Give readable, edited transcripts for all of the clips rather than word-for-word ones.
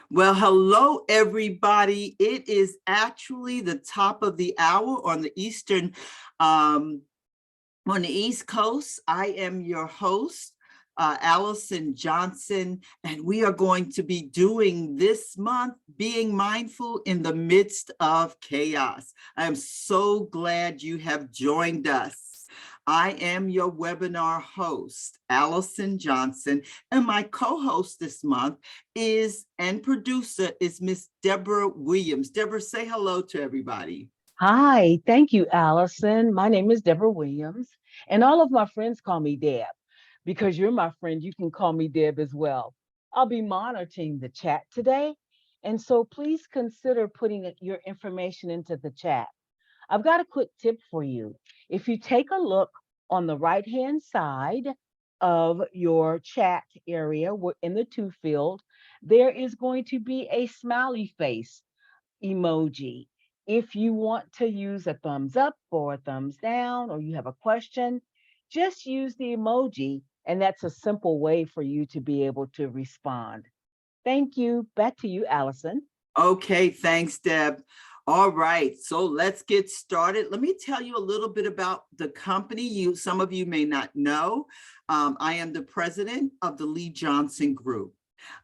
Well, hello, everybody. It is actually the top of the hour on the um, on the East Coast. I am your host, Allison Johnson, and we are going to be doing this month, being mindful in the midst of chaos. I am so glad you have joined us. I am your webinar host, Allison Johnson, and my co-host this month is and producer is Miss Deborah Williams. Deborah, say hello to everybody. Hi, thank you, Allison. My name is Deborah Williams, and all of my friends call me Deb. Because you're my friend, you can call me Deb as well. I'll be monitoring the chat today, and so please consider putting your information into the chat. I've got a quick tip for you. If you take a look on the right-hand side of your chat area in the to field, there is going to be a smiley face emoji. If you want to use a thumbs up or a thumbs down, or you have a question, just use the emoji, and that's a simple way for you to be able to respond. Thank you. Back to you, Allison. Okay, thanks, Deb. All right, so let's get started. Let me tell you a little bit about the company. Some of you may not know. I am the president of the Lee Johnson Group.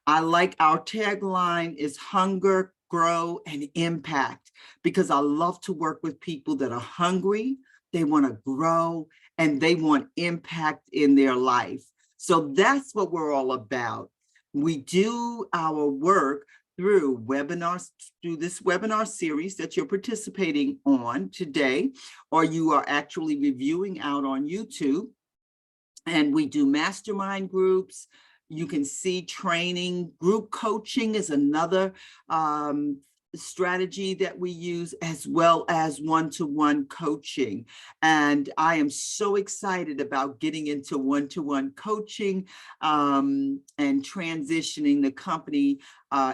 I like our tagline is hunger, grow, and impact, because I love to work with people that are hungry, they want to grow, and they want impact in their life. So that's what we're all about. We do our work through webinars, through this webinar series that you're participating on today, or you are actually reviewing out on YouTube. And we do mastermind groups. You can see training. Group coaching is another strategy that we use, as well as one-to-one coaching. And I am so excited about getting into one-to-one coaching and transitioning the company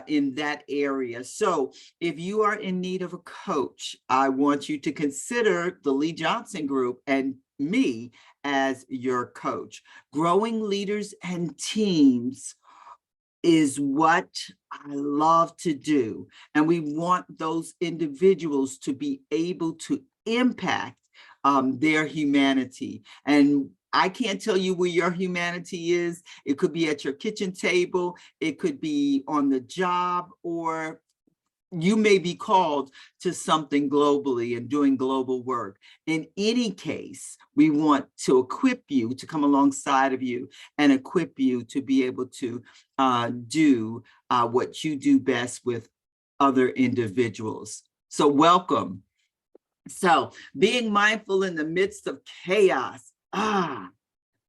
in that area. So if you are in need of a coach, I want you to consider the Lee Johnson Group and me as your coach. Growing leaders and teams is what I love to do. And we want those individuals to be able to impact their humanity. And I can't tell you where your humanity is. It could be at your kitchen table, it could be on the job, or you may be called to something globally and doing global work. In any case, we want to equip you, to come alongside of you and equip you to be able to do what you do best with other individuals. So welcome. So being mindful in the midst of chaos.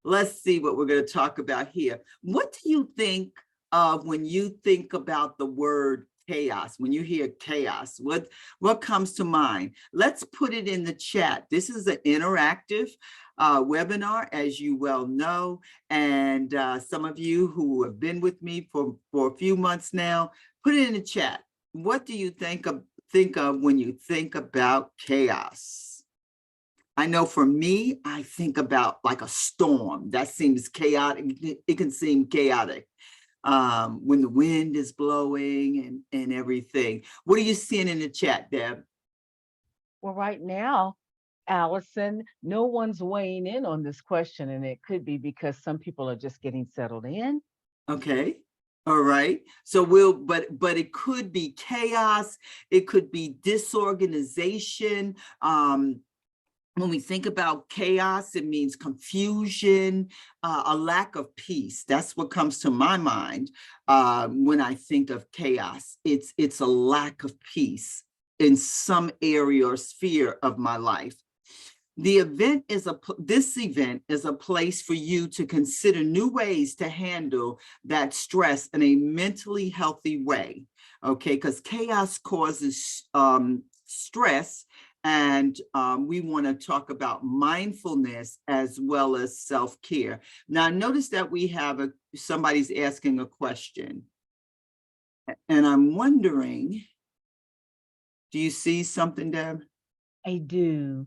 Let's see what we're going to talk about here. What do you think of when you think about the word chaos? When you hear chaos, what comes to mind? Let's put it in the chat. This is an interactive webinar, as you well know, and some of you who have been with me for a few months now, put it in the chat. What do you think of when you think about chaos? I know for me, I think about like a storm. That seems chaotic. It can seem chaotic when the wind is blowing and everything. What are you seeing in the chat, Deb? Well, right now, Allison, no one's weighing in on this question, and it could be because some people are just getting settled in. Okay. All right. So but it could be chaos. It could be disorganization. When we think about chaos, it means confusion, a lack of peace. That's what comes to my mind when I think of chaos. It's a lack of peace in some area or sphere of my life. This event is a place for you to consider new ways to handle that stress in a mentally healthy way. Okay, because chaos causes stress. And we want to talk about mindfulness as well as self-care. Now, notice that we have somebody's asking a question. And I'm wondering, do you see something, Deb? I do.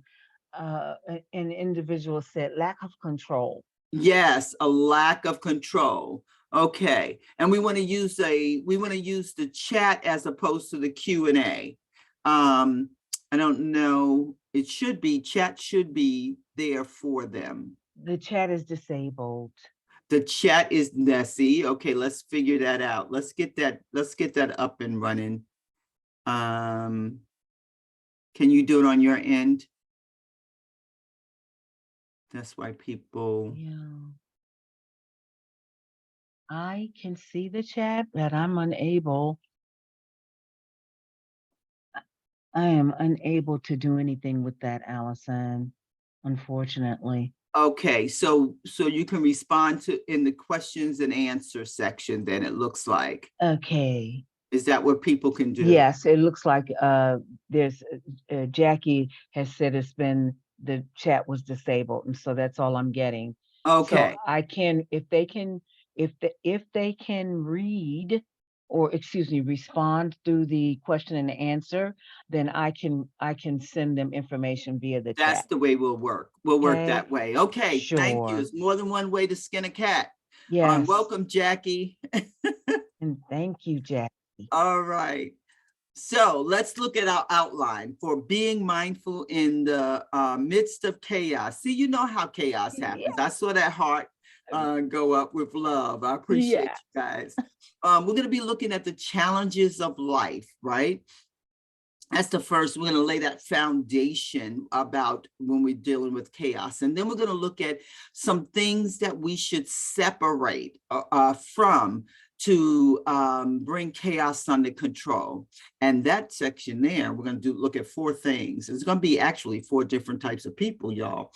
An individual said lack of control. Yes, a lack of control. Okay, and we want to use the chat as opposed to the Q&A. I don't know, chat should be there for them. The chat is disabled. The chat is Nessie. Okay, let's figure that out. Let's get that up and running. Can you do it on your end? That's why people. Yeah. I can see the chat, but I'm unable. I am unable to do anything with that, Allison, unfortunately. Okay, so you can respond to in the questions and answer section, then it looks like. Okay. Is that what people can do? Yes, it looks like there's Jackie has said the chat was disabled, and so that's all I'm getting. So Okay, I can, if they can read, or excuse me, respond through the question and answer, then I can send them information via the that's chat. the way we'll work. We'll work Okay, that way. Okay, thank you. sure. It's more than one way to skin a cat. Yes, Welcome, Jackie. and thank you, Jackie. All right. So let's look at our outline for being mindful in the midst of chaos. See, you know how chaos Yeah, happens. I saw that heart go up with love. I appreciate yeah. you guys. We're going to be looking at the challenges of life, right? That's the first. We're going to lay that foundation about when we're dealing with chaos. And then we're going to look at some things that we should separate from to bring chaos under control. And that section there, we're going to look at four things. It's going to be actually four different types of people, y'all.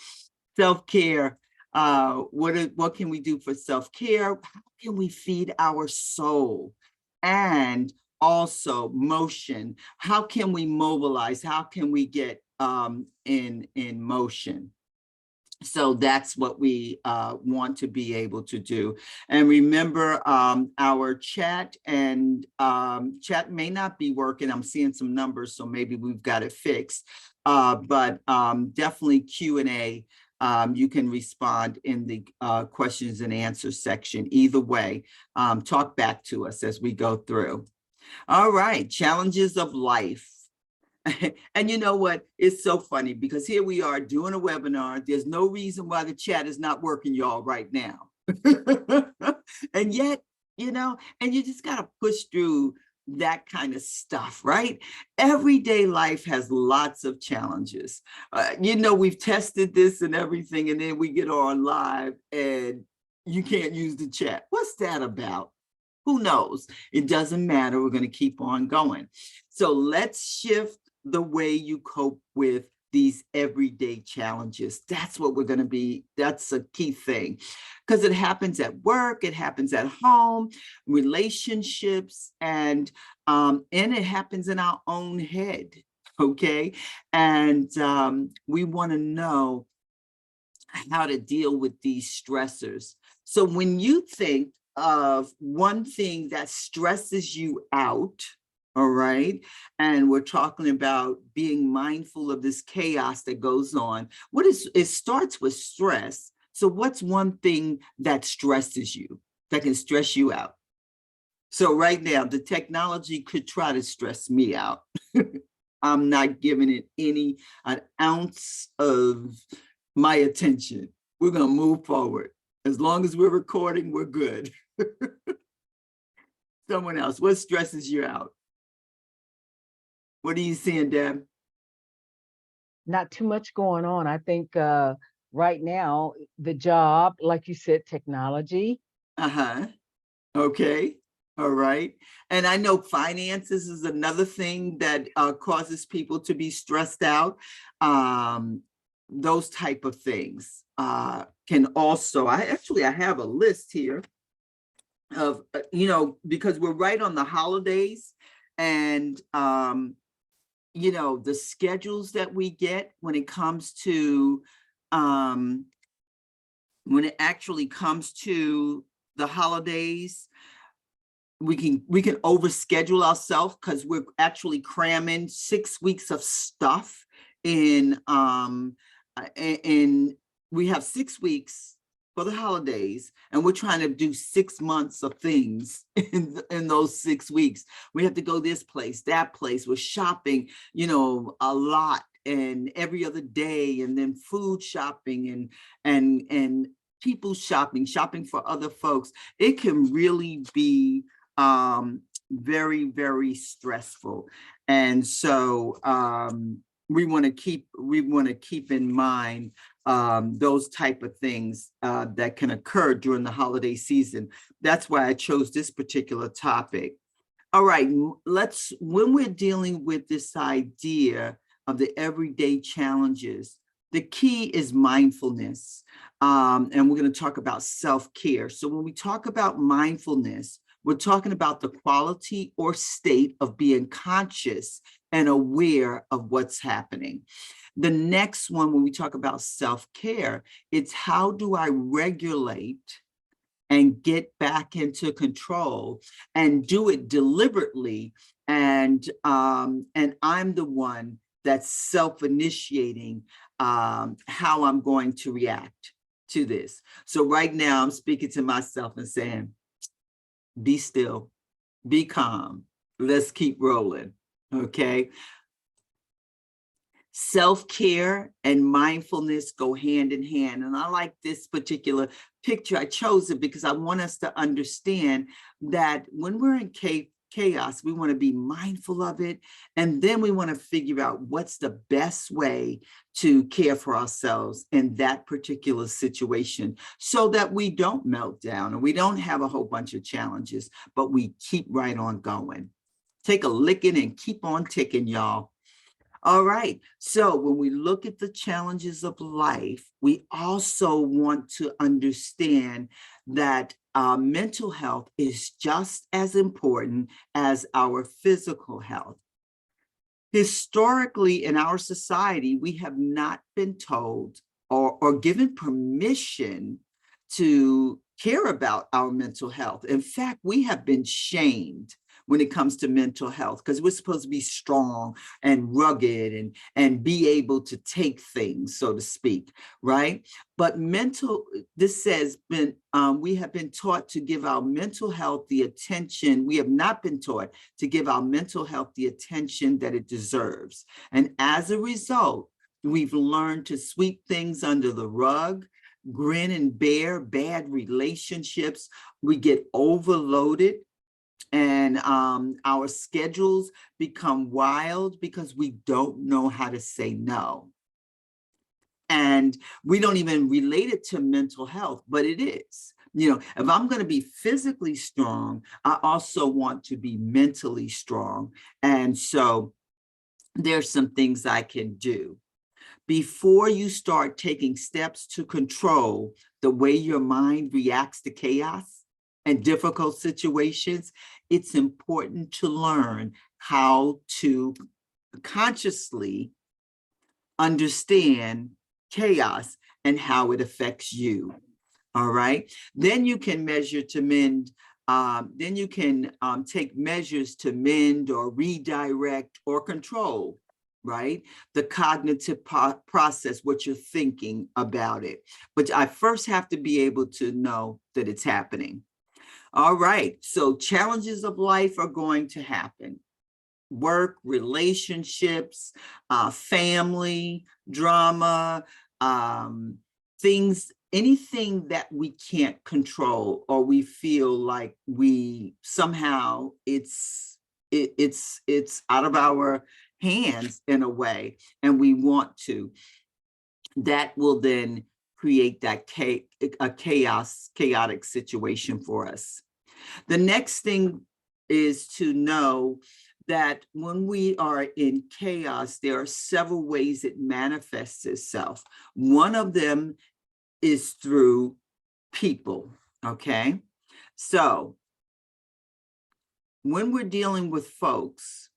Self-care. What can we do for self-care? How can we feed our soul? And also motion. How can we mobilize? How can we get in motion? So that's what we want to be able to do. And remember, our chat and chat may not be working. I'm seeing some numbers, so maybe we've got it fixed. But definitely Q&A. You can respond in the questions and answers section. Either way, talk back to us as we go through. All right, challenges of life. And you know what? It's so funny because here we are doing a webinar. There's no reason why the chat is not working, y'all, right now. And yet, and you just got to push through that kind of stuff, right? Everyday life has lots of challenges. We've tested this and everything, and then we get on live and you can't use the chat. What's that about? Who knows? It doesn't matter. We're going to keep on going. So let's shift the way you cope with these everyday challenges. That's what we're going to be. That's a key thing because it happens at work, it happens at home, relationships, and it happens in our own head. Okay. And we want to know how to deal with these stressors. So when you think of one thing that stresses you out, all right, and we're talking about being mindful of this chaos that goes on, it starts with stress. So what's one thing that stresses you, that can stress you out? So right now, the technology could try to stress me out. I'm not giving it an ounce of my attention. We're going to move forward. As long as we're recording, we're good. Someone else, what stresses you out? What are you seeing, Deb? Not too much going on. I think right now, the job, like you said, technology. Uh-huh. Okay. All right. And I know finances is another thing that causes people to be stressed out. Those type of things can also, I have a list here of, because we're right on the holidays and, the schedules that we get when it comes to, when it actually comes to the holidays, we can overschedule ourselves because we're actually cramming 6 weeks of stuff in we have 6 weeks for the holidays, and we're trying to do 6 months of things in those 6 weeks. We have to go this place, that place. We're shopping, a lot and every other day, and then food shopping and people shopping for other folks. It can really be very, very stressful. And so we want to keep in mind those type of things that can occur during the holiday season. That's why I chose this particular topic. All right, when we're dealing with this idea of the everyday challenges, the key is mindfulness. And we're going to talk about self-care. So when we talk about mindfulness, we're talking about the quality or state of being conscious and aware of what's happening. The next one, when we talk about self-care, it's how do I regulate and get back into control and do it deliberately. And I'm the one that's self-initiating how I'm going to react to this. So right now I'm speaking to myself and saying, be still, be calm, let's keep rolling, okay? Self-care and mindfulness go hand in hand. And I like this particular picture. I chose it because I want us to understand that when we're in chaos, we want to be mindful of it. And then we want to figure out what's the best way to care for ourselves in that particular situation so that we don't melt down and we don't have a whole bunch of challenges, but we keep right on going. Take a licking and keep on ticking, y'all. All right. So when we look at the challenges of life, we also want to understand that mental health is just as important as our physical health. Historically, in our society, we have not been told or given permission to care about our mental health. In fact, we have been shamed when it comes to mental health because we're supposed to be strong and rugged and be able to take things, so to speak, right? But this says we have been taught to give our mental health the attention. We have not been taught to give our mental health the attention that it deserves. And as a result, we've learned to sweep things under the rug, grin and bear bad relationships. We get overloaded and our schedules become wild because we don't know how to say no. And we don't even relate it to mental health, but it is. If I'm going to be physically strong, I also want to be mentally strong. And so there's some things I can do. Before you start taking steps to control the way your mind reacts to chaos and difficult situations, it's important to learn how to consciously understand chaos and how it affects you. All right. Then you can measure to mend. Then you can take measures to mend or redirect or control, right? The cognitive process, what you're thinking about it. But I first have to be able to know that it's happening. All right. So challenges of life are going to happen. Work, relationships, family, drama, things, anything that we can't control or we feel like we somehow it's out of our hands in a way, and we want to, that will then create that chaotic situation for us. The next thing is to know that when we are in chaos, there are several ways it manifests itself. One of them is through people, okay? So when we're dealing with folks,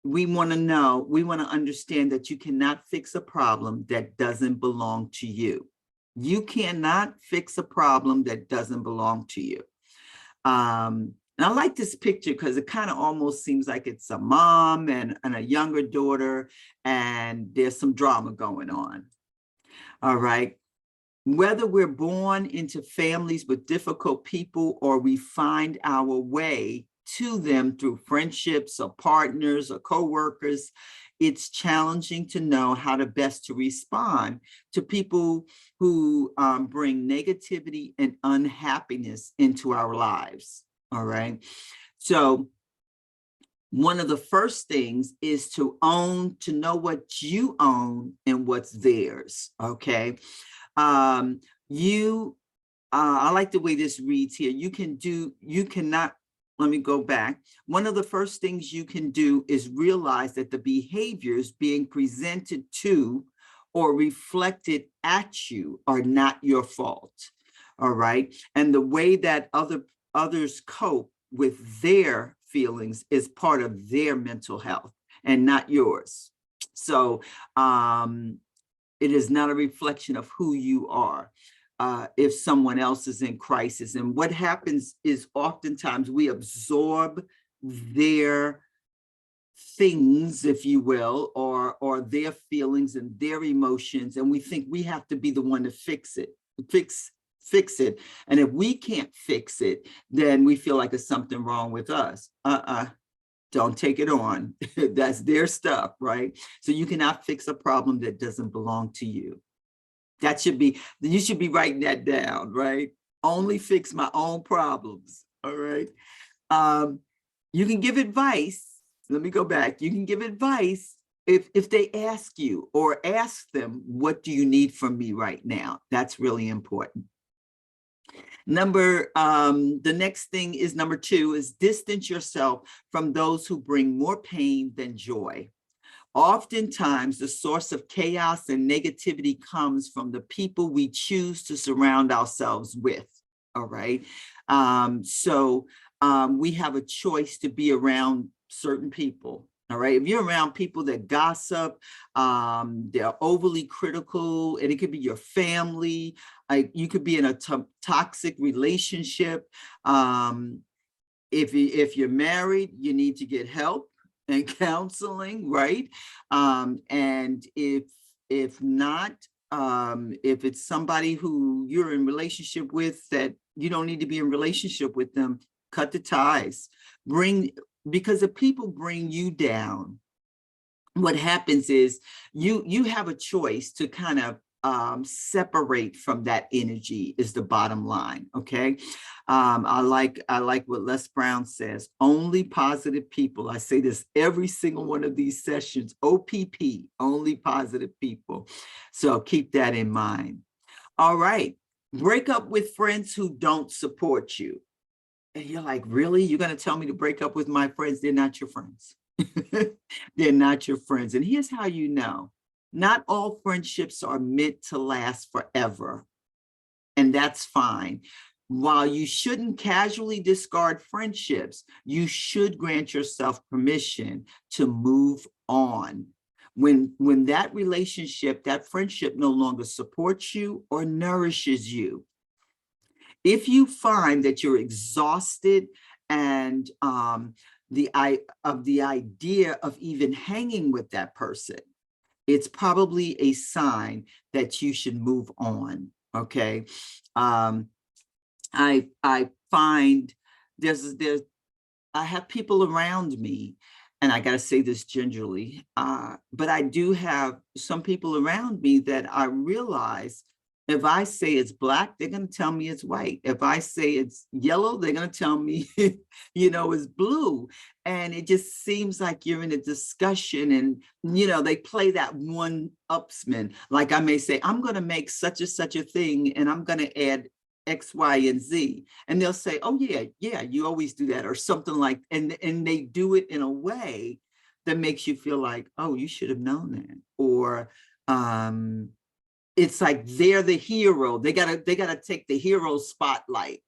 we want to understand that you cannot fix a problem that doesn't belong to you. You cannot fix a problem that doesn't belong to you. And I like this picture because it kind of almost seems like it's a mom and a younger daughter, and there's some drama going on. All right. Whether we're born into families with difficult people or we find our way to them through friendships or partners or coworkers, it's challenging to know how to best to respond to people who bring negativity and unhappiness into our lives. All right. So one of the first things is to know what you own and what's theirs. Okay. Um, you, I like the way this reads here. You cannot, let me go back. One of the first things you can do is realize that the behaviors being presented to or reflected at you are not your fault. All right. And the way that others cope with their feelings is part of their mental health and not yours. So, it is not a reflection of who you are if someone else is in crisis. And what happens is oftentimes we absorb their things, if you will, or their feelings and their emotions, and we think we have to be the one to fix it. Fix it. And if we can't fix it, then we feel like there's something wrong with us. Don't take it on. That's their stuff, right? So you cannot fix a problem that doesn't belong to you. You should be writing that down, right? Only fix my own problems, all right? You can give advice. Let me go back. You can give advice if they ask you, or ask them, what do you need from me right now? That's really important. The next thing is number 2 is distance yourself from those who bring more pain than joy. Oftentimes, the source of chaos and negativity comes from the people we choose to surround ourselves with. All right. We have a choice to be around certain people. All right. If you're around people that gossip, they're overly critical, and it could be your family. You could be in a toxic relationship. If you're married, you need to get help and counseling, right? And if not, if it's somebody who you're in relationship with that you don't need to be in relationship with them, cut the ties. Because if people bring you down, what happens is you have a choice to kind of separate from that energy, is the bottom line. Okay. I like what Les Brown says, only positive people. I say this every single one of these sessions, OPP, only positive people. So keep that in mind. All right. Break up with friends who don't support you. And you're like, really? You're going to tell me to break up with my friends? They're not your friends. They're not your friends. And here's how you know. Not all friendships are meant to last forever. And that's fine. While you shouldn't casually discard friendships, you should grant yourself permission to move on. When that relationship, that friendship no longer supports you or nourishes you. If you find that you're exhausted and the idea of even hanging with that person, it's probably a sign that you should move on. Okay. I find I have people around me, and I got to say this gingerly, but I do have some people around me that I realize if I say it's black, they're going to tell me it's white. If I say it's yellow, they're going to tell me, it's blue. And it just seems like you're in a discussion and, they play that one-upsman. Like I may say, I'm going to make such a thing, and I'm going to add X, Y, and Z. And they'll say, oh, yeah, you always do that, or something like, and they do it in a way that makes you feel like, oh, you should have known that. Or, it's like they're the hero. They gotta take the hero spotlight.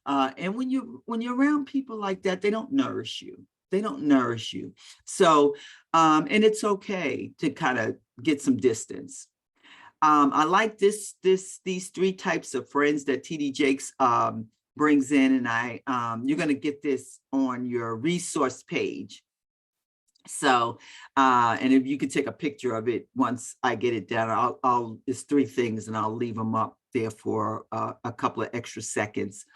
And when you're around people like that, they don't nourish you. They don't nourish you. So, and it's okay to kind of get some distance. I like these 3 types of friends that TD Jakes brings in, and you're gonna get this on your resource page. So, and if you could take a picture of it once I get it down, it's 3 things, and I'll leave them up there for a couple of extra seconds.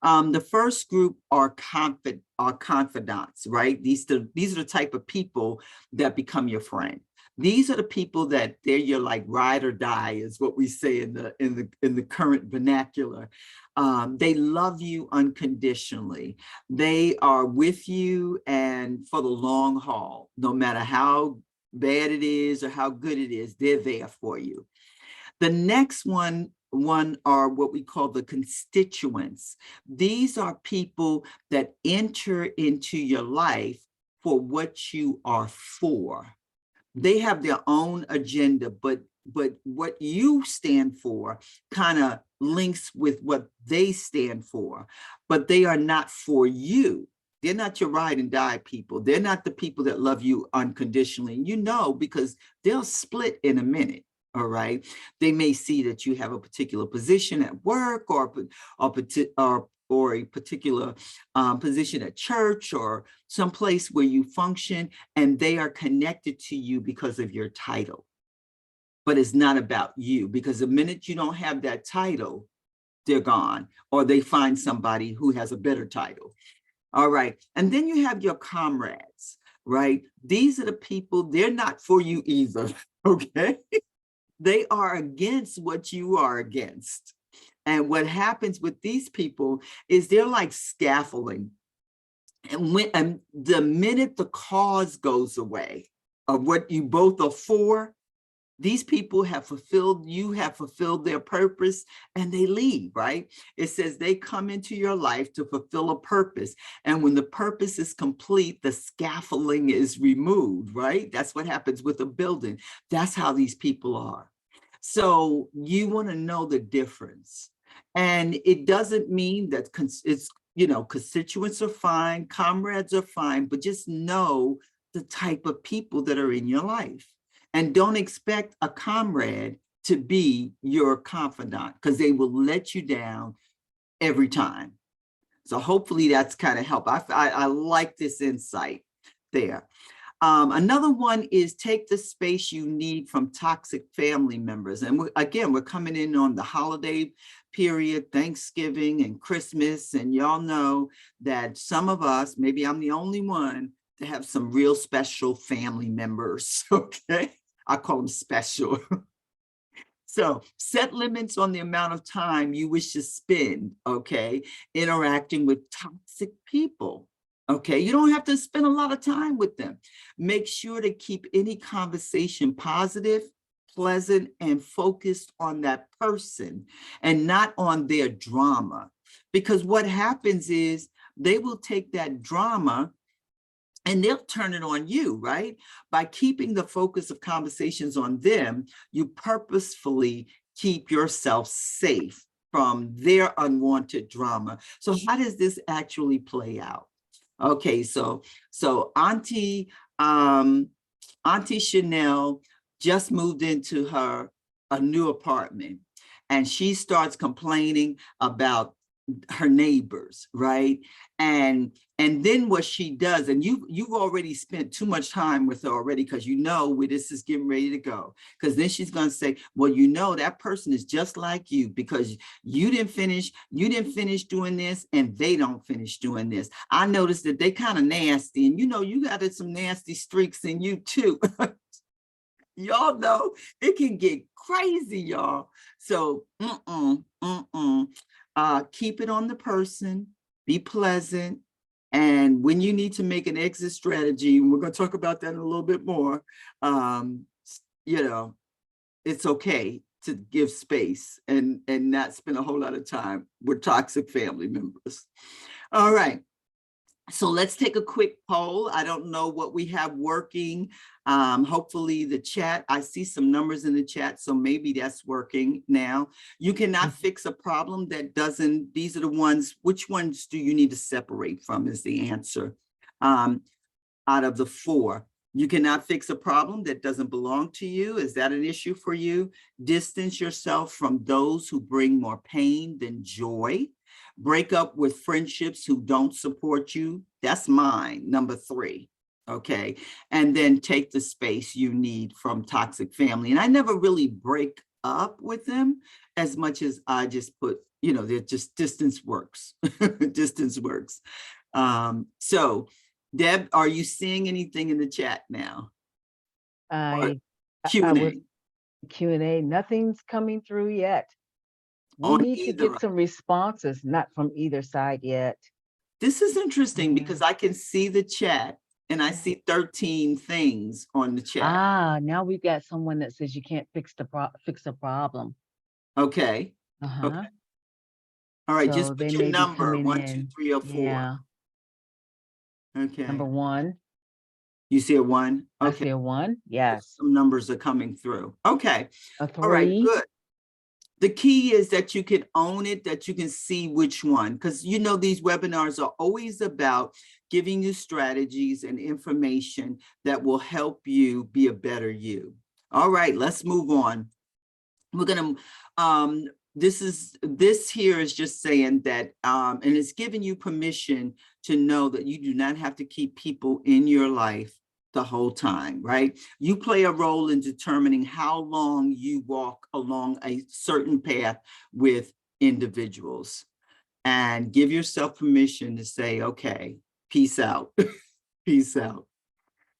The first group are confidants, right? These are the type of people that become your friend. These are the people that they're your like ride or die, is what we say in the current vernacular. They love you unconditionally. They are with you and for the long haul, no matter how bad it is or how good it is, they're there for you. The next one are what we call the constituents. These are people that enter into your life for what you are for. They have their own agenda, but what you stand for kind of links with what they stand for, but they are not for you. They're not your ride and die people. They're not the people that love you unconditionally. You know, because they'll split in a minute. All right. They may see that you have a particular position at work or a particular position at church or someplace where you function, and they are connected to you because of your title. But it's not about you, because the minute you don't have that title, they're gone, or they find somebody who has a better title. All right. And then you have your comrades, right? These are the people, they're not for you either. Okay. They are against what you are against. And what happens with these people is they're like scaffolding. And the minute the cause goes away of what you both are for, these people you have fulfilled their purpose, and they leave, right? It says they come into your life to fulfill a purpose. And when the purpose is complete, the scaffolding is removed, right? That's what happens with a building. That's how these people are. So you want to know the difference. And it doesn't mean that it's, constituents are fine, comrades are fine, but just know the type of people that are in your life. And don't expect a comrade to be your confidant, because they will let you down every time. So hopefully that's kind of help. I like this insight there. Another one is take the space you need from toxic family members. And we're coming in on the holiday period, Thanksgiving and Christmas. And y'all know that some of us, maybe I'm the only one, to have some real special family members. Okay. I call them special. So set limits on the amount of time you wish to spend, okay, interacting with toxic people. Okay, you don't have to spend a lot of time with them. Make sure to keep any conversation positive, pleasant, and focused on that person and not on their drama. Because what happens is they will take that drama and they'll turn it on you, right? By keeping the focus of conversations on them, you purposefully keep yourself safe from their unwanted drama. So how does this actually play out? Okay, so Auntie Chanel just moved into a new apartment, and she starts complaining about her neighbors, right? And then what she does, and you've already spent too much time with her already, because you know where this is getting ready to go. Because then she's going to say, well, you know, that person is just like you, because you didn't finish doing this, and they don't finish doing this. I noticed that they kind of nasty, and you know, you got some nasty streaks in you too. Y'all know it can get crazy, y'all. So keep it on the person, be pleasant. And when you need to make an exit strategy, and we're going to talk about that in a little bit more, it's okay to give space and not spend a whole lot of time with toxic family members. All right. So let's take a quick poll. I don't know what we have working. Hopefully the chat, I see some numbers in the chat, so maybe that's working now. You cannot fix a problem that doesn't, these are the ones, which ones do you need to separate from is the answer out of the 4. You cannot fix a problem that doesn't belong to you. Is that an issue for you? Distance yourself from those who bring more pain than joy. Break up with friendships who don't support you. That's mine, number 3. Okay. And then take the space you need from toxic family. And I never really break up with them as much as I just put, they're just distance works. Distance works. So Deb, are you seeing anything in the chat now? Or I I was Q&A Q&A. Nothing's coming through yet. We on need to either? get some responses, not from either side yet. This is interesting Yeah. because I can see the chat and I see 13 things on the chat. Now we've got someone that says you can't fix the problem. Okay. Okay. Uh-huh. All right. So Just they put your may be number, coming 1, 2, in. 3, or 4. Yeah. Okay. Number one. You see a 1? I Okay. see a one. Yes. Some numbers are coming through. Okay. A All right. three. Good. The key is that you can own it, that you can see which one, because these webinars are always about giving you strategies and information that will help you be a better you. All right, let's move on. We're gonna this here is just saying that and it's giving you permission to know that you do not have to keep people in your life the whole time, right? You play a role in determining how long you walk along a certain path with individuals, and give yourself permission to say, okay, peace out. Peace out.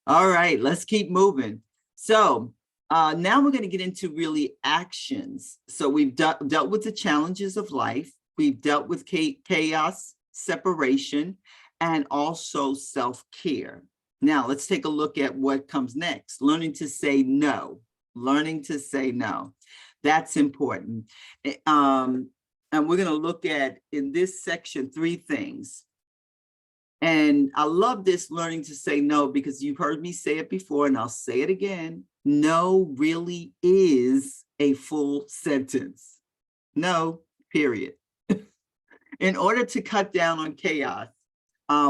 All right, let's keep moving. So now we're going to get into really actions. So we've dealt with the challenges of life. We've dealt with chaos, separation, and also self-care. Now let's take a look at what comes next. Learning to say no. Learning to say no. That's important. And we're going to look at, in this section, 3 things. And I love this, learning to say no, because you've heard me say it before, and I'll say it again. No really is a full sentence. No, period. In order to cut down on chaos,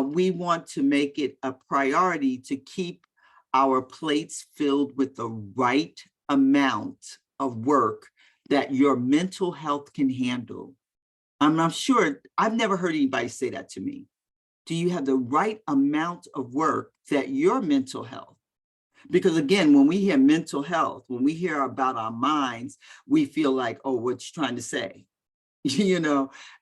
we want to make it a priority to keep our plates filled with the right amount of work that your mental health can handle. I'm not sure, I've never heard anybody say that to me. Do you have the right amount of work that your mental health? Because again, when we hear mental health, when we hear about our minds, we feel like, oh, what you're trying to say,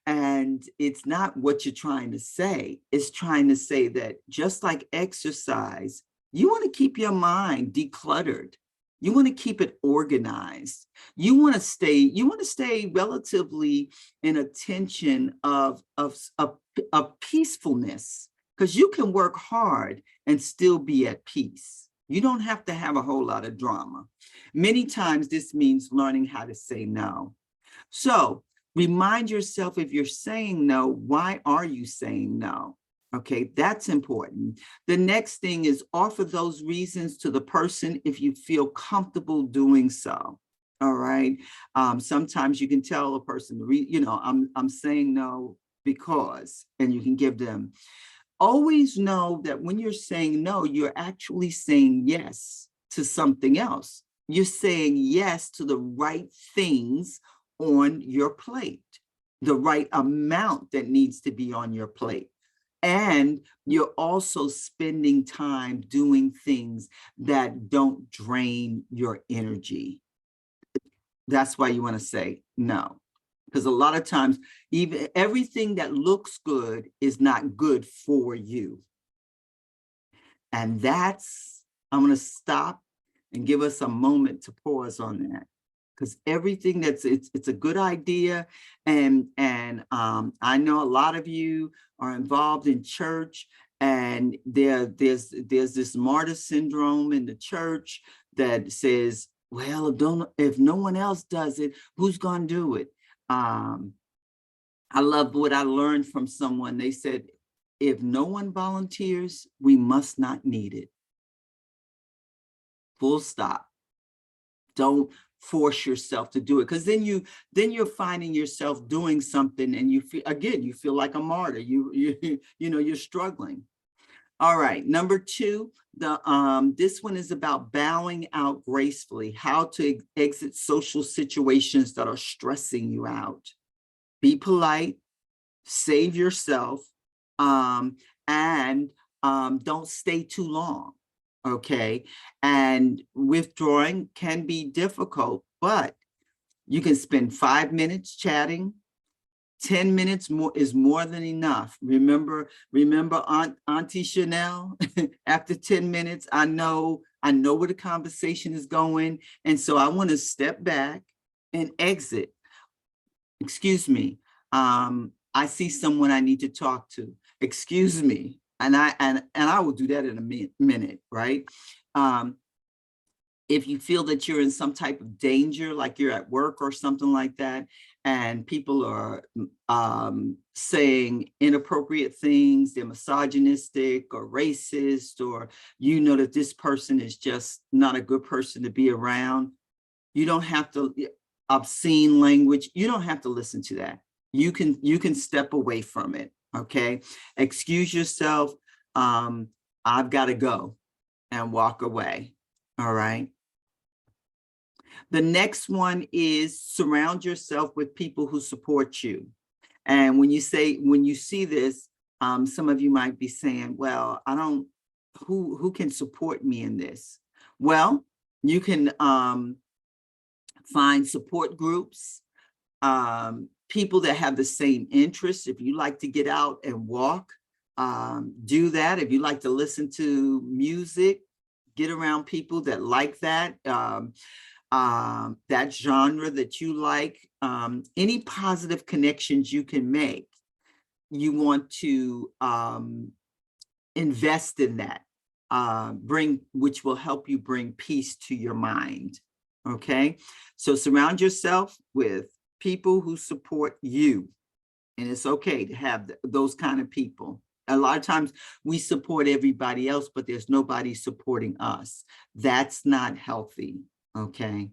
and it's not what you're trying to say. It's trying to say that just like exercise, you want to keep your mind decluttered. You want to keep it organized. You want to stay relatively in a tension of peacefulness, because you can work hard and still be at peace. You don't have to have a whole lot of drama. Many times this means learning how to say no. So remind yourself, if you're saying no, why are you saying no? Okay, that's important. The next thing is offer those reasons to the person if you feel comfortable doing so. All right. Sometimes you can tell a person, I'm saying no because, and you can give them. Always know that when you're saying no, you're actually saying yes to something else. You're saying yes to the right things on your plate, the right amount that needs to be on your plate. And you're also spending time doing things that don't drain your energy. That's why you want to say no. Because a lot of times, even everything that looks good is not good for you. And I'm going to stop and give us a moment to pause on that. Because everything it's a good idea. And I know a lot of you are involved in church, and there's this martyr syndrome in the church that says, well, if no one else does it, who's going to do it? I love what I learned from someone. They said, if no one volunteers, we must not need it. Full stop. Don't force yourself to do it, because then you're finding yourself doing something and you feel like a martyr. You're struggling. All right, number 2, this one is about bowing out gracefully, how to exit social situations that are stressing you out. Be polite, save yourself, and don't stay too long. Okay. And withdrawing can be difficult, but You can spend 5 minutes chatting. 10 minutes more is more than enough. Remember Auntie Chanel? After 10 minutes, I know where the conversation is going. And so I want to step back and exit. Excuse me. I see someone I need to talk to. Excuse me. And I will do that in a minute, right? If you feel that you're in some type of danger, like you're at work or something like that, and people are saying inappropriate things, they're misogynistic or racist, or you know that this person is just not a good person to be around, you don't have to, obscene language, you don't have to listen to that. You can step away from it, okay? Excuse yourself. I've got to go, and walk away, all right? The next one is surround yourself with people who support you. And when you see this, some of you might be saying, well, I don't, who can support me in this? Well, you can find support groups, people that have the same interests. If you like to get out and walk, do that. If you like to listen to music, get around people that like that. That genre that you like, any positive connections you can make, you want to invest in that, which will help you bring peace to your mind, okay? So surround yourself with people who support you, and it's okay to have those kind of people. A lot of times we support everybody else, but there's nobody supporting us. That's not healthy. Okay.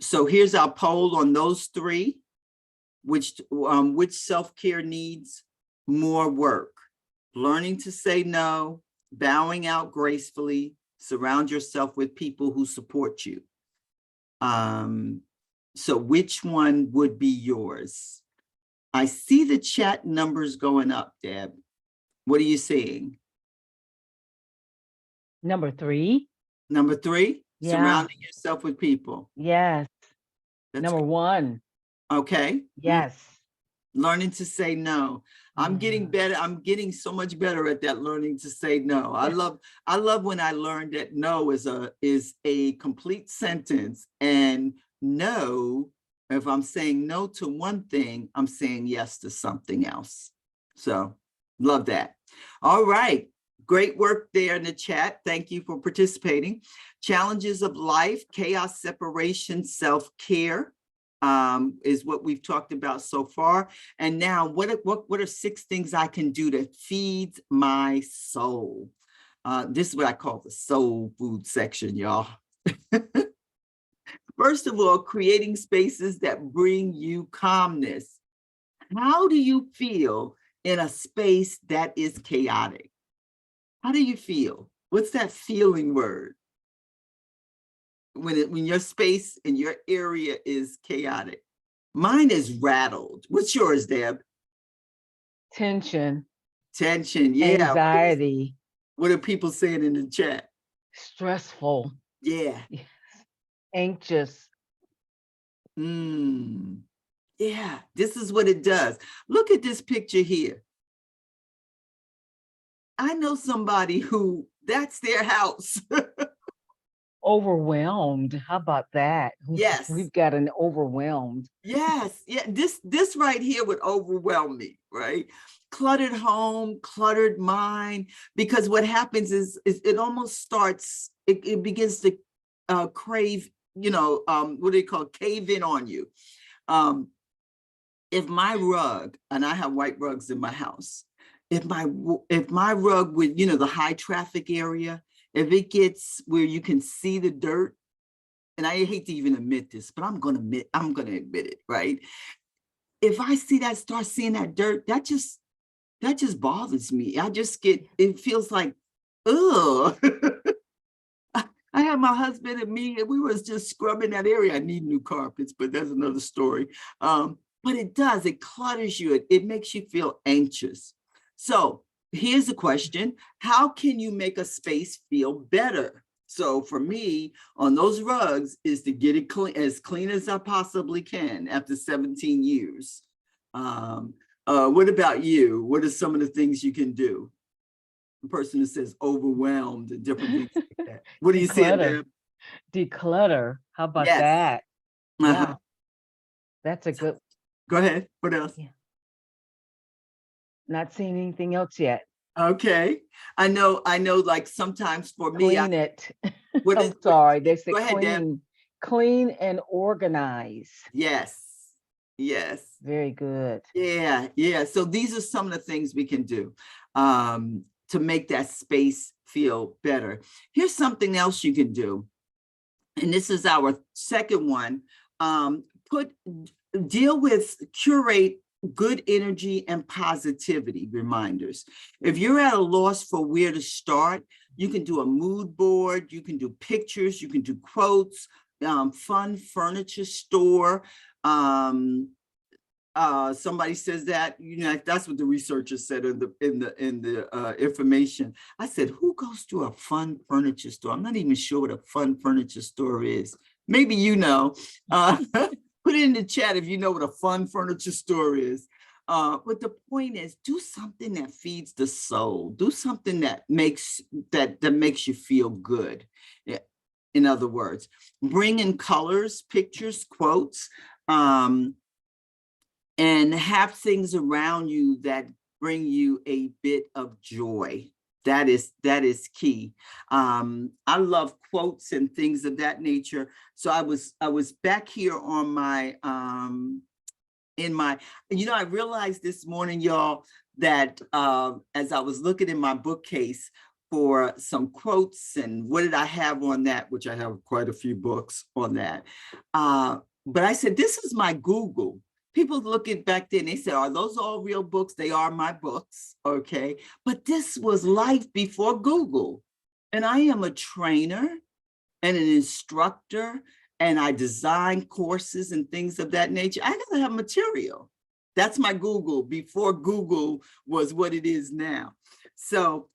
So here's our poll on those three. Which self-care needs more work? Learning to say no, bowing out gracefully, surround yourself with people who support you. So which one would be yours? I see the chat numbers going up, Deb. What are you seeing? Number 3. Number 3, Yeah. surrounding yourself with people. Yes. That's Number 1. Okay. Yes. Learning to say no. I'm getting better. I'm getting so much better at that, learning to say no. I love when I learned that no is a complete sentence, and no, if I'm saying no to one thing, I'm saying yes to something else. So love that. All right. Great work there in the chat. Thank you for participating. Challenges of life, chaos, separation, self-care. Is what we've talked about so far. And now what are 6 things I can do to feed my soul? This is what I call the soul food section, y'all. First of all, creating spaces that bring you calmness. How do you feel in a space that is chaotic? How do you feel? What's that feeling word? When your space and your area is chaotic. Mine is rattled. What's yours, Deb? Tension. Tension. Yeah. Anxiety. What are people saying in the chat? Stressful. Yeah. Anxious. Yeah, this is what it does. Look at this picture here. I know somebody who that's their house. Overwhelmed. How about that? Yes. We've got an overwhelmed. Yes. Yeah. This right here would overwhelm me, right? Cluttered home, cluttered mind, because what happens is it almost starts, it begins to crave, what do you call it? Cave in on you. If my rug, and I have white rugs in my house, if my rug with, the high traffic area, if it gets where you can see the dirt, and I hate to even admit this, but I'm gonna admit it, right? If I start seeing that dirt, that just bothers me. It feels like, ugh. I had my husband and me, and we was just scrubbing that area. I need new carpets, but that's another story. But it clutters you. It makes you feel anxious. So here's a question. How can you make a space feel better? So for me, on those rugs is to get it clean as I possibly can after 17 years. Um, what about you? What are some of the things you can do? The person that says overwhelmed and different things like that. What are you saying, Declutter. Deb? Declutter. How about Yes. that? Uh-huh. Yeah, that's a good. Go ahead. What else? Yeah. Not seeing anything else yet. Okay. I know like sometimes for me, Clean it. what I'm is what sorry. They go said ahead, Deb. clean. Clean and organize. Yes. Yes. Very good. Yeah, yeah. So these are some of the things we can do to make that space feel better. Here's something else you can do, and this is our second one. Put deal with curate good energy and positivity reminders. If you're at a loss for where to start, you can do a mood board. You can do pictures. You can do quotes. Fun furniture store. Um, somebody says that, you know, that's what the researchers said in the information. I said, who goes to a fun furniture store? I'm not even sure what a fun furniture store is. Maybe you know. Put it in the chat if you know what a fun furniture store is. But the point is, do something that feeds the soul. Do something that makes you feel good. In other words, bring in colors, pictures, quotes. And have things around you that bring you a bit of joy. That is key. I love quotes and things of that nature. So I was back here on my in my, you know, I realized this morning, y'all, that as I was looking in my bookcase for some quotes and what did I have on that, which I have quite a few books on that. But I said, this is my Google. People look at back then, they said, are those all real books? They are my books, okay? But this was life before Google. And I am a trainer and an instructor, and I design courses and things of that nature. I gotta have material. That's my Google before Google was what it is now. So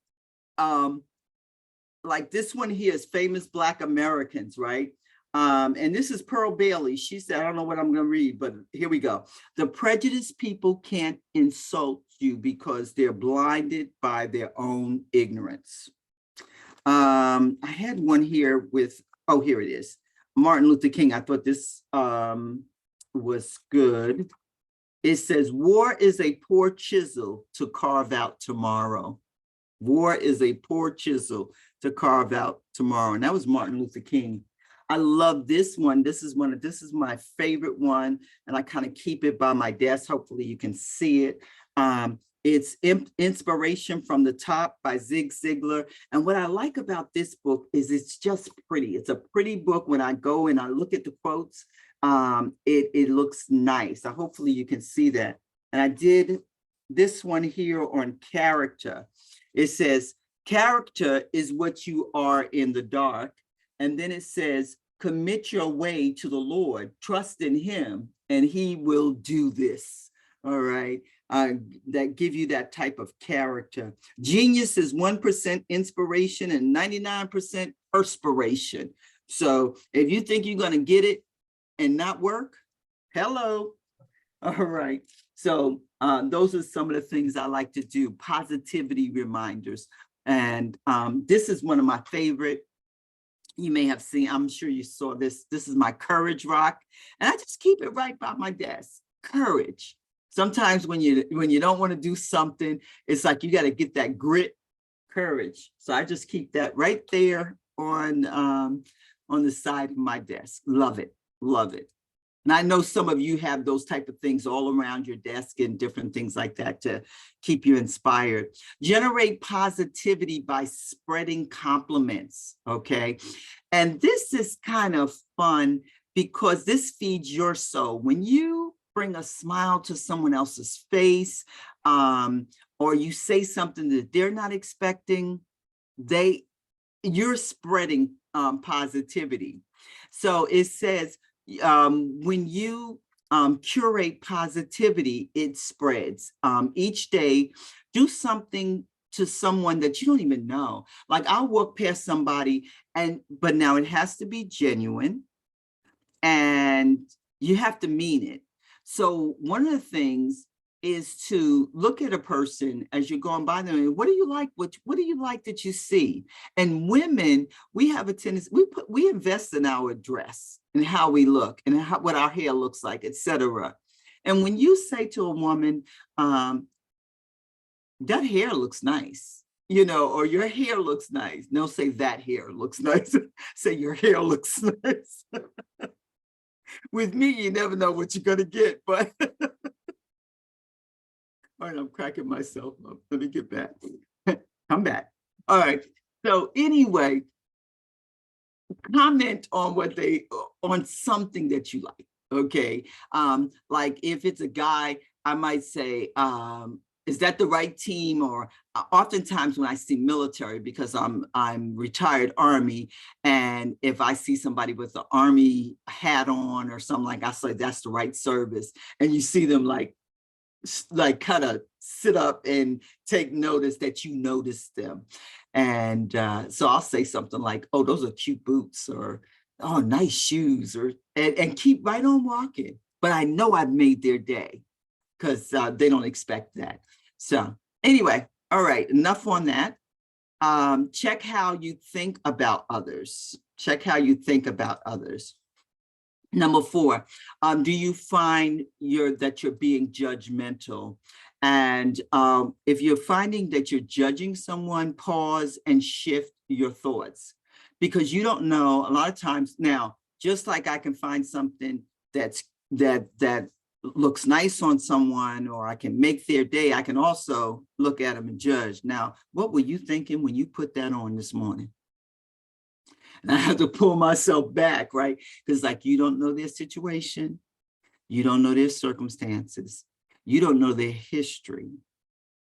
like this one here is famous Black Americans, right? And this is Pearl Bailey. She said, I don't know what I'm going to read, but here we go. The prejudiced people can't insult you because they're blinded by their own ignorance. I had one here with, oh, here it is. Martin Luther King. I thought this was good. It says, war is a poor chisel to carve out tomorrow. War is a poor chisel to carve out tomorrow. And that was Martin Luther King. I love this one. This is my favorite one. And I kind of keep it by my desk. Hopefully you can see it. It's Inspiration from the Top by Zig Ziglar. And what I like about this book is it's just pretty. It's a pretty book. When I go and I look at the quotes, it looks nice. Hopefully you can see that. And I did this one here on character. It says, character is what you are in the dark. And then it says, commit your way to the Lord, trust in him, and he will do this. All right. That give you that type of character. Genius is 1% inspiration and 99% perspiration. So if you think you're going to get it and not work, hello. All right. So those are some of the things I like to do, positivity reminders. And this is one of my favorite. You may have seen, I'm sure you saw this. This is my courage rock. And I just keep it right by my desk. Courage. Sometimes when you don't want to do something, it's like you got to get that grit, courage. So I just keep that right there on the side of my desk. Love it. Love it. And I know some of you have those type of things all around your desk and different things like that to keep you inspired. Generate positivity by spreading compliments, okay? And this is kind of fun because this feeds your soul. When you bring a smile to someone else's face, or you say something that they're not expecting, you're spreading positivity. So it says, when you curate positivity, it spreads. Each day, do something to someone that you don't even know. Like I'll walk past somebody but now it has to be genuine and you have to mean it. So one of the things is to look at a person as you're going by them and what do you like? What do you like that you see? And women, we have a tendency, we invest in our dress and how we look and what our hair looks like, etc. And when you say to a woman, that hair looks nice, or your hair looks nice. Don't say that hair looks nice. Say your hair looks nice. With me, you never know what you're gonna get, but all right, I'm cracking myself up. Let me get back. Come back. All right. So anyway, comment on on something that you like. Okay. Like if it's a guy, I might say, is that the right team? Or oftentimes when I see military, because I'm retired Army, and if I see somebody with the Army hat on or something, like I say that's the right service, and you see them like kind of sit up and take notice that you notice them. And so I'll say something like, oh, those are cute boots, or oh, nice shoes, or and keep right on walking. But I know I've made their day because they don't expect that. So anyway, all right, enough on that. Check how you think about others. Check how you think about others. Number 4, do you find that you're being judgmental? And if you're finding that you're judging someone, pause and shift your thoughts, because you don't know a lot of times. Now, just like I can find something that looks nice on someone, or I can make their day, I can also look at them and judge. Now, what were you thinking when you put that on this morning? And I have to pull myself back, right? Because like, you don't know their situation. You don't know their circumstances. You don't know their history.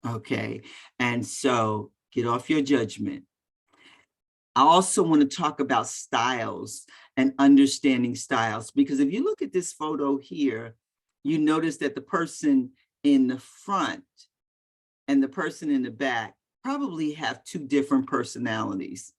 Okay. And so get off your judgment. I also want to talk about styles and understanding styles, because if you look at this photo here, you notice that the person in the front and the person in the back probably have 2 different personalities.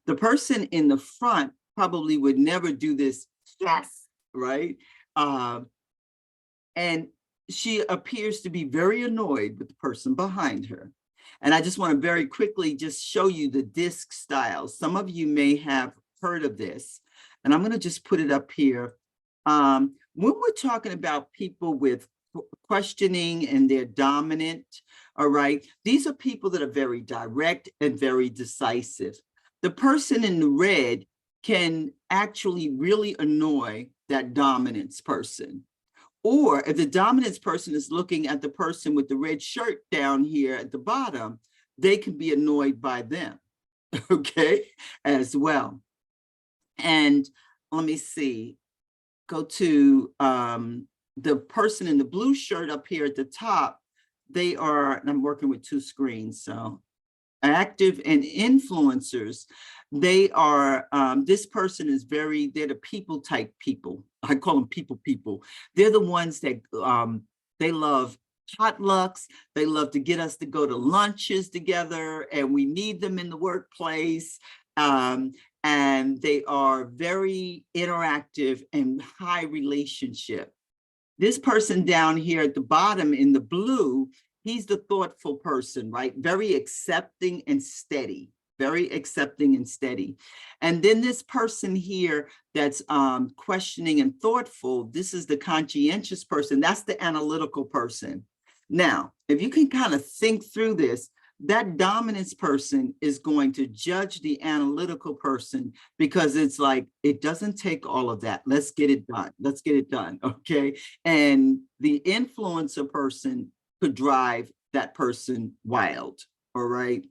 The person in the front probably would never do this, yes, right? And she appears to be very annoyed with the person behind her. And I just want to very quickly just show you the disc styles. Some of you may have heard of this, and I'm going to just put it up here. When we're talking about people with questioning and they're dominant, all right, these are people that are very direct and very decisive. The person in the red can actually really annoy that dominance person. Or if the dominance person is looking at the person with the red shirt down here at the bottom, they can be annoyed by them, okay, as well. And let me see, go to the person in the blue shirt up here at the top. They are, and I'm working with 2 screens, so active and influencers. They are, this person is they're the people type people. I call them people. They're the ones that they love potlucks. They love to get us to go to lunches together, and we need them in the workplace. And they are very interactive and high relationship. This person down here at the bottom in the blue, he's the thoughtful person, right? Very accepting and steady, very accepting and steady. And then this person here that's questioning and thoughtful, this is the conscientious person. That's the analytical person. Now, if you can kind of think through this, that dominance person is going to judge the analytical person, because it's like, it doesn't take all of that. Let's get it done. Let's get it done. Okay. And the influencer person could drive that person wild. All right.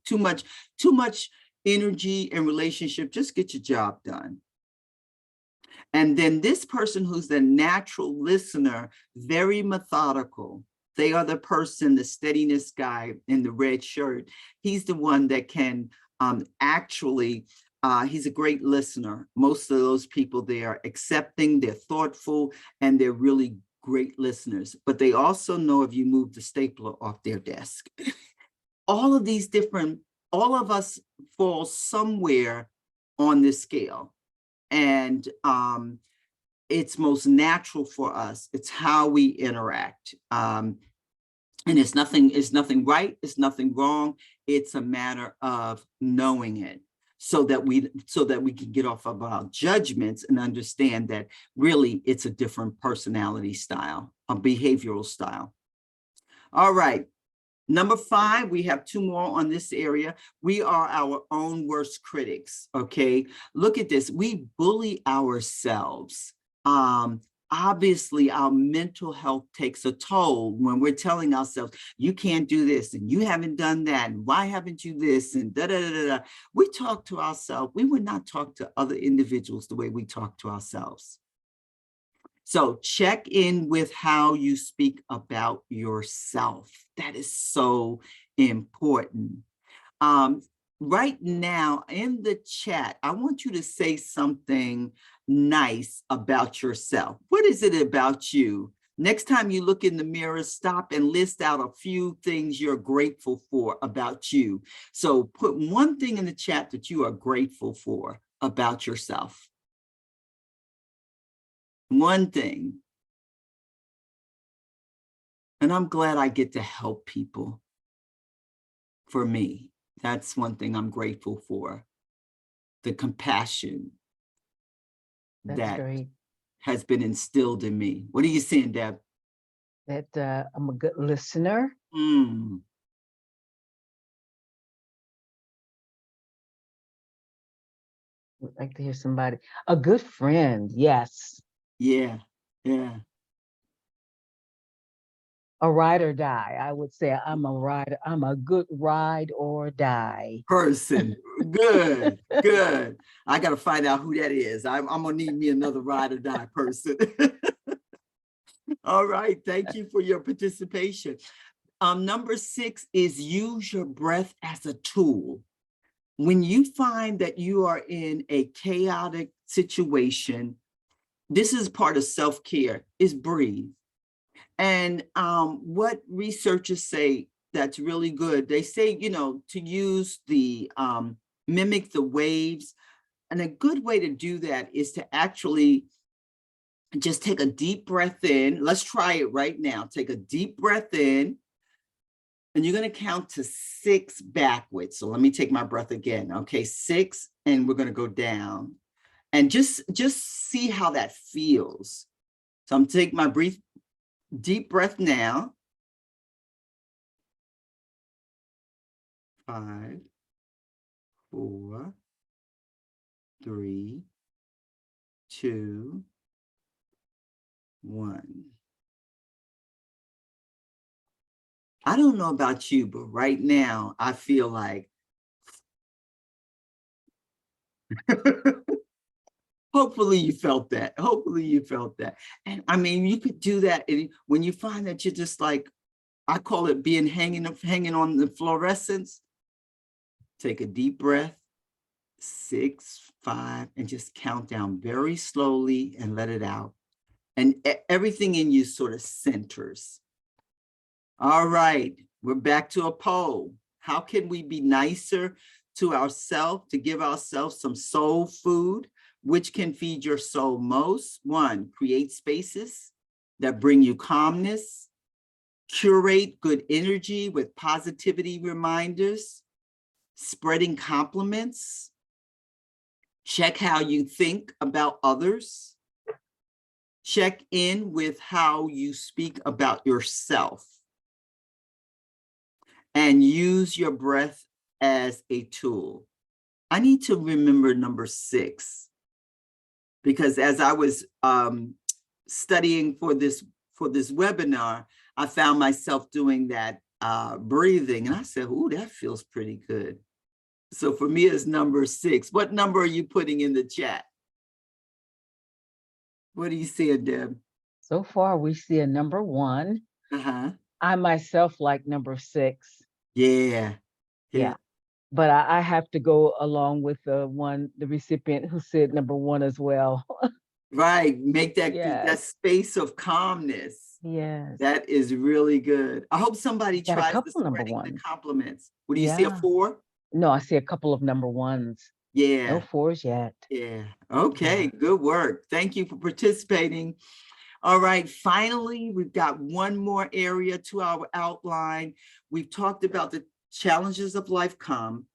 Too much energy and relationship. Just get your job done. And then this person who's the natural listener, very methodical. They are the person, the steadiness guy in the red shirt. He's the one that can actually, he's a great listener. Most of those people, they are accepting, they're thoughtful, and they're really great listeners. But they also know if you move the stapler off their desk. all of these different, all of us fall somewhere on this scale. And it's most natural for us. It's how we interact. And it's nothing right, it's nothing wrong. It's a matter of knowing it so that we can get off of our judgments and understand that really it's a different personality style, a behavioral style. All right. Number 5, we have 2 more on this area. We are our own worst critics, okay? Look at this. We bully ourselves. Obviously, our mental health takes a toll when we're telling ourselves, you can't do this, and you haven't done that, and why haven't you this, and da-da-da-da-da. We talk to ourselves. We would not talk to other individuals the way we talk to ourselves. So check in with how you speak about yourself. That is so important. Right now in the chat, I want you to say something nice about yourself. What is it about you? Next time you look in the mirror, stop and list out a few things you're grateful for about you. So put one thing in the chat that you are grateful for about yourself. One thing. And I'm glad I get to help people. For me, that's one thing I'm grateful for. The compassion That's that great. has been instilled in me. What are you saying, Deb? That I'm a good listener. Mm, Would like to hear somebody. A good friend, yes. yeah, yeah. A ride or die. I would say I'm a ride. I'm a good ride or die. Person. Good, good. I got to find out who that is. I'm going to need me another ride or die person. All right. Thank you for your participation. Number 6 is use your breath as a tool. When you find that you are in a chaotic situation, this is part of self-care, is breathe. And what researchers say that's really good, they say, to use mimic the waves. And a good way to do that is to actually just take a deep breath in. Let's try it right now. Take a deep breath in. And you're going to count to 6 backwards. So let me take my breath again. Okay, 6, and we're going to go down. And just see how that feels. So I'm taking my deep breath now. 5, 4, 3, 2, 1. I don't know about you, but right now I feel like hopefully you felt that. Hopefully you felt that. And I mean, you could do that when you find that you're just like, I call it being hanging on the fluorescence. Take a deep breath, 6, 5, and just count down very slowly and let it out. And everything in you sort of centers. All right, we're back to a poll. How can we be nicer to ourselves, to give ourselves some soul food? Which can feed your soul most? 1, create spaces that bring you calmness. Curate good energy with positivity reminders. Spreading compliments. Check how you think about others. Check in with how you speak about yourself. And use your breath as a tool. I need to remember number 6, because as I was studying for this webinar, I found myself doing that breathing, and I said, "Ooh, that feels pretty good." So for me, it's number 6. What number are you putting in the chat? What do you see, Deb? So far, we see a number 1. Uh-huh. I myself like number 6. Yeah. Yeah. But I have to go along with the recipient who said number 1 as well. Right. Make that Yes. space of calmness. Yes. That is really good. I hope somebody I got a tries the couple number spreading the ones. compliments. What do you see, a Yeah. 4? No, I see a couple of number ones. No Yeah, fours yet. yeah. Okay, Yeah. good work. Thank you for participating. All right, finally, we've got one more area to our outline. We've talked about the challenges of life come.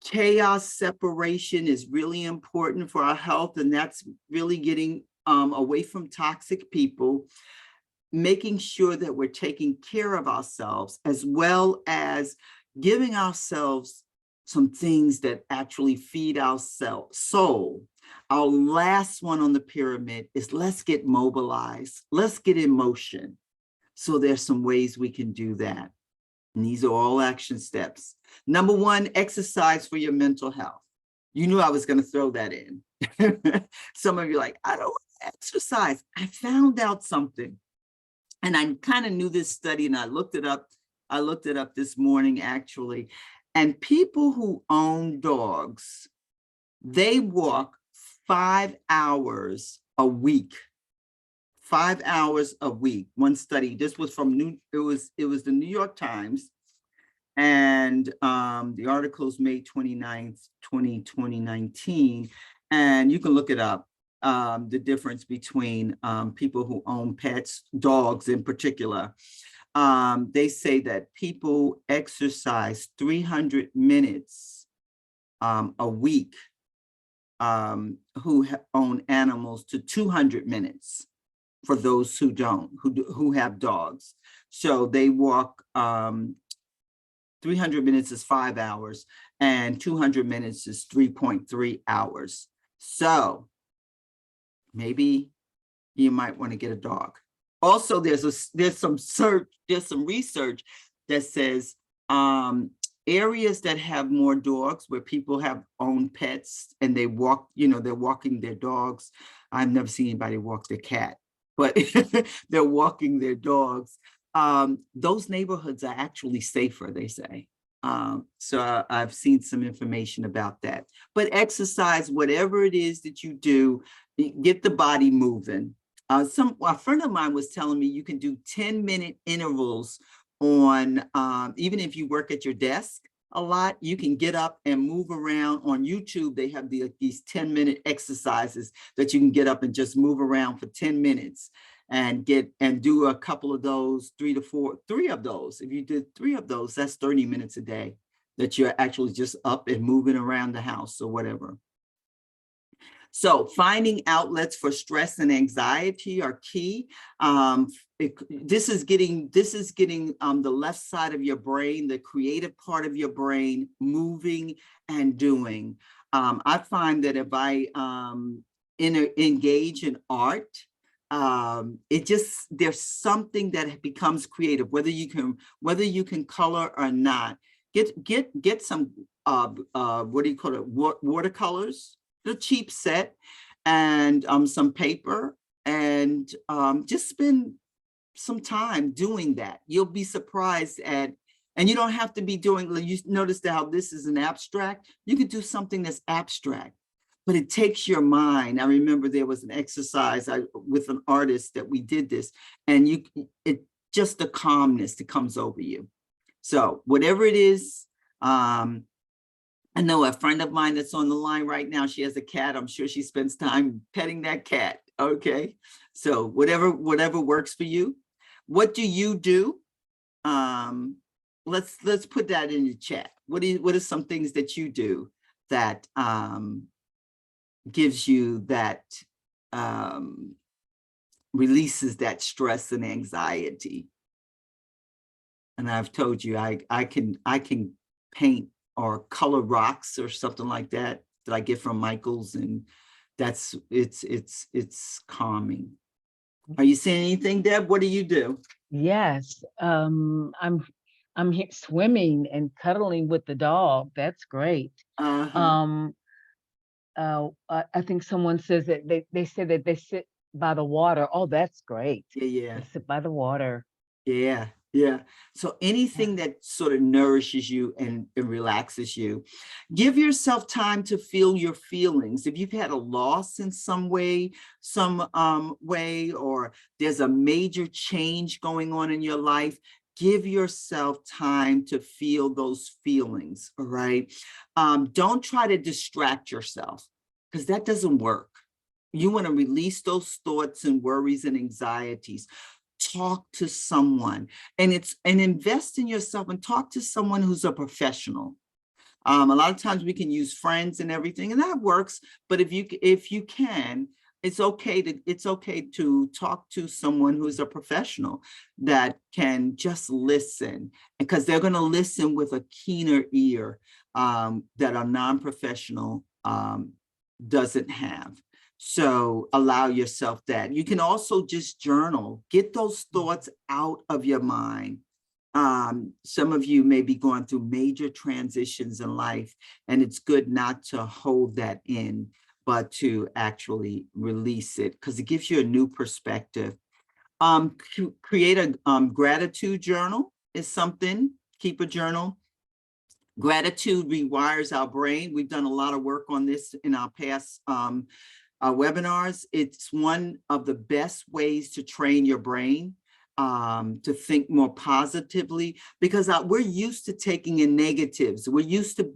Chaos separation is really important for our health, and that's really getting away from toxic people, making sure that we're taking care of ourselves, as well as giving ourselves some things that actually feed our soul. Our last one on the pyramid is let's get mobilized, let's get in motion. So there's some ways we can do that. And these are all action steps. Number one, exercise for your mental health. You knew I was going to throw that in. Some of you are like, I don't want to exercise. I found out something. And I kind of knew this study and I looked it up. I looked it up this morning, actually. And people who own dogs, they walk 5 hours a week. 5 hours a week. One study. This was from it was the New York Times, and the article is May 29th, 2019. And you can look it up. The difference between people who own pets, dogs in particular. They say that people exercise 300 minutes a week, who own animals, to 200 minutes for those who don't, who have dogs. So they walk 300 minutes is 5 hours, and 200 minutes is 3.3 hours. So maybe you might want to get a dog. Also, there's some research that says areas that have more dogs, where people have own pets and they walk, they're walking their dogs. I've never seen anybody walk their cat, but they're walking their dogs. Those neighborhoods are actually safer, they say. So I've seen some information about that. But exercise, whatever it is that you do, get the body moving. A friend of mine was telling me you can do 10-minute intervals on, even if you work at your desk a lot, you can get up and move around. On YouTube, they have these 10-minute exercises that you can get up and just move around for 10 minutes and do a couple of those, 3 of those. If you did 3 of those, that's 30 minutes a day that you're actually just up and moving around the house or whatever. So finding outlets for stress and anxiety are key. This is getting the left side of your brain, the creative part of your brain, moving and doing. I find that if I engage in art, there's something that becomes creative, whether you can color or not. Get some what do you call it, watercolors, the cheap set, and some paper, and just spend some time doing that. You'll be surprised and you don't have to be doing, you notice how this is an abstract. You could do something that's abstract, but it takes your mind. I remember there was an exercise with an artist that we did this, and it just the calmness that comes over you. So whatever it is, I know a friend of mine that's on the line right now, she has a cat. I'm sure she spends time petting that cat. Okay. So whatever works for you. What do you do? Let's put that in the chat. What are some things that you do that gives you that, releases that stress and anxiety? And I've told you I can paint or color rocks or something like that I get from Michael's, and it's calming. Are you saying anything, Deb? What do you do? Yes. I'm here swimming and cuddling with the dog. That's great. Uh-huh. Um, I think someone says that they say that they sit by the water. Oh, that's great. Yeah, yeah, They sit by the water. yeah. Yeah. So Yeah. anything that sort of nourishes you and relaxes you, give yourself time to feel your feelings. If you've had a loss in some way, or there's a major change going on in your life, give yourself time to feel those feelings. All right. Don't try to distract yourself, because that doesn't work. You want to release those thoughts and worries and anxieties. Talk to someone, and invest in yourself, and talk to someone who's a professional. A lot of times we can use friends and everything, and that works. But if you can, it's okay to talk to someone who's a professional that can just listen, because they're going to listen with a keener ear, that a non-professional doesn't have. So allow yourself that. You can also just journal, get those thoughts out of your mind. Some of you may be going through major transitions in life, and it's good not to hold that in, but to actually release it, because it gives you a new perspective. Create a gratitude journal is something. Keep a journal. Gratitude rewires our brain. We've done a lot of work on this in our past webinars. It's one of the best ways to train your brain to think more positively, because we're used to taking in negatives. We're used to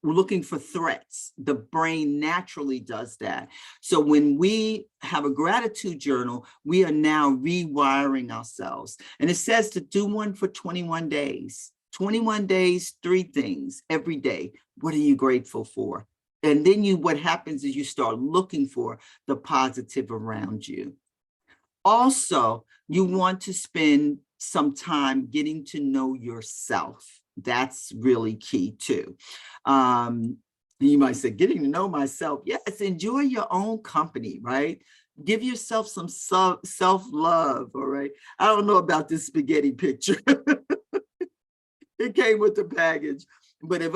looking for threats. The brain naturally does that. So when we have a gratitude journal, we are now rewiring ourselves. And it says to do one for 21 days. 21 days, 3 things every day. What are you grateful for? And then what happens is you start looking for the positive around you. Also, you want to spend some time getting to know yourself. That's really key too. You might say, getting to know myself. Yes, enjoy your own company, right? Give yourself some self-love, all right? I don't know about this spaghetti picture. It came with the package. But if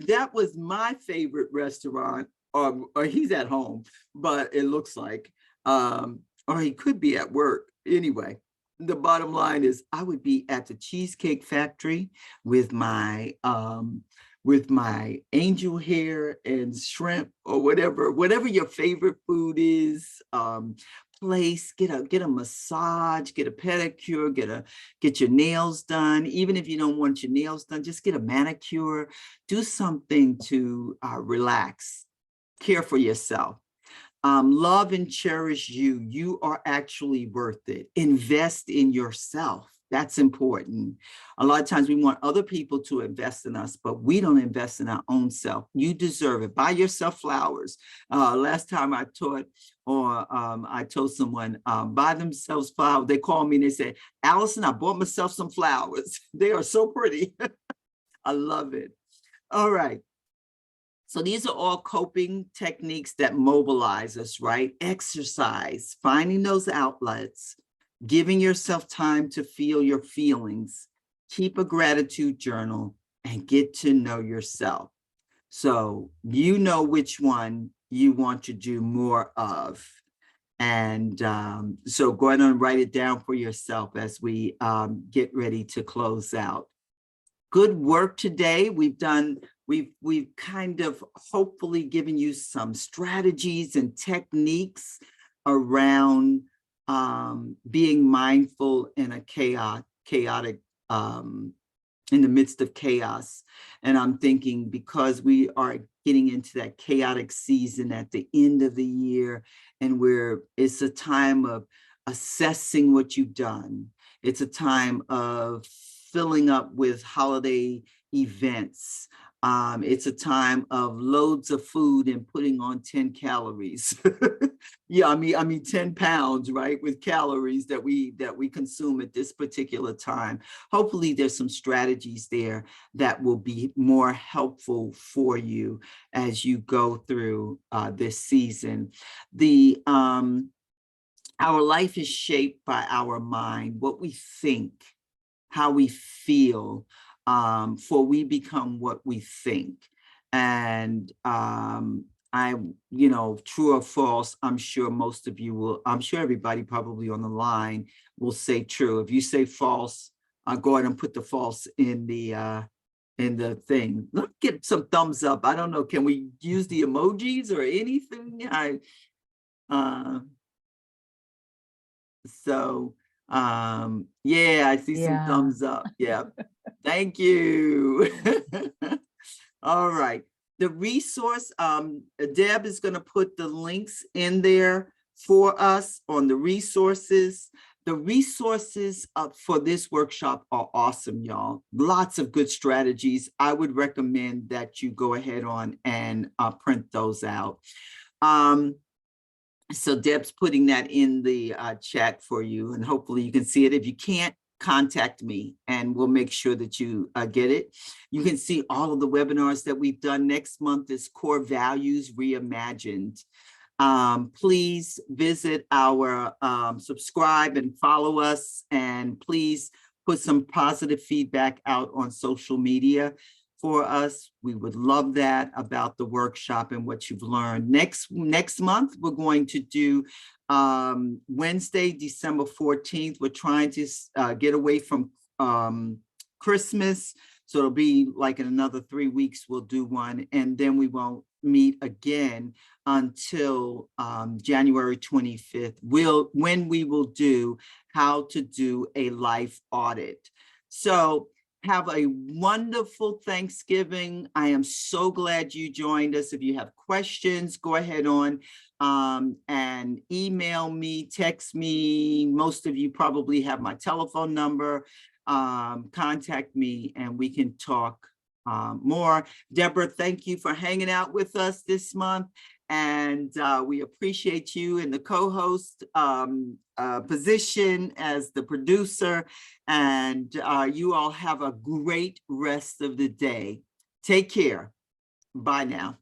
that was my favorite restaurant, or he's at home, but it looks like, or he could be at work. Anyway, the bottom line is I would be at the Cheesecake Factory with my angel hair and shrimp, or whatever your favorite food is. Place, get a massage, get a pedicure, get your nails done. Even if you don't want your nails done, just get a manicure. Do something to relax, care for yourself. Love and cherish you. You are actually worth it. Invest in yourself. That's important. A lot of times we want other people to invest in us, but we don't invest in our own self. You deserve it. Buy yourself flowers. Last time I taught, or I told someone, buy themselves flowers. They called me and they said, Allison, I bought myself some flowers. They are so pretty. I love it. All right. So these are all coping techniques that mobilize us, right? Exercise, finding those outlets, giving yourself time to feel your feelings, keep a gratitude journal, and get to know yourself. So you know which one you want to do more of. And so go ahead and write it down for yourself as we get ready to close out. Good work today. We've kind of hopefully given you some strategies and techniques around being mindful in a chaotic in the midst of chaos. And I'm thinking, because we are getting into that chaotic season at the end of the year, and it's a time of assessing what you've done. It's a time of filling up with holiday events. It's a time of loads of food and putting on 10 calories. Yeah, I mean 10 pounds, right? With calories that we consume at this particular time. Hopefully there's some strategies there that will be more helpful for you as you go through this season. Our life is shaped by our mind, what we think, how we feel, for we become what we think. And true or false, I'm sure I'm sure everybody probably on the line will say true. If you say false, I'll go ahead and put the false in the thing. Let's get some thumbs up. I don't know. Can we use the emojis or anything? Uh, so yeah, I see some Yeah. thumbs up. Yeah. Thank you. All right. The resource, Deb is going to put the links in there for us on the resources. The resources for this workshop are awesome, y'all. Lots of good strategies. I would recommend that you go ahead on and print those out. So Deb's putting that in the chat for you, and hopefully you can see it. If you can't, contact me and we'll make sure that you get it. You can see all of the webinars that we've done. Next month is Core Values Reimagined. Please visit our subscribe and follow us, and please put some positive feedback out on social media for us. We would love that about the workshop and what you've learned. Next month, we're going to do Wednesday, December 14th. We're trying to get away from Christmas. So it'll be like in another 3 weeks, we'll do one, and then we won't meet again until January 25th, when we will do how to do a life audit. So have a wonderful Thanksgiving. I am so glad you joined us. If you have questions, go ahead on and email me, text me. Most of you probably have my telephone number. Contact me and we can talk more. Deborah, thank you for hanging out with us this month. And we appreciate you in the co-host position as the producer. And you all have a great rest of the day. Take care. Bye now.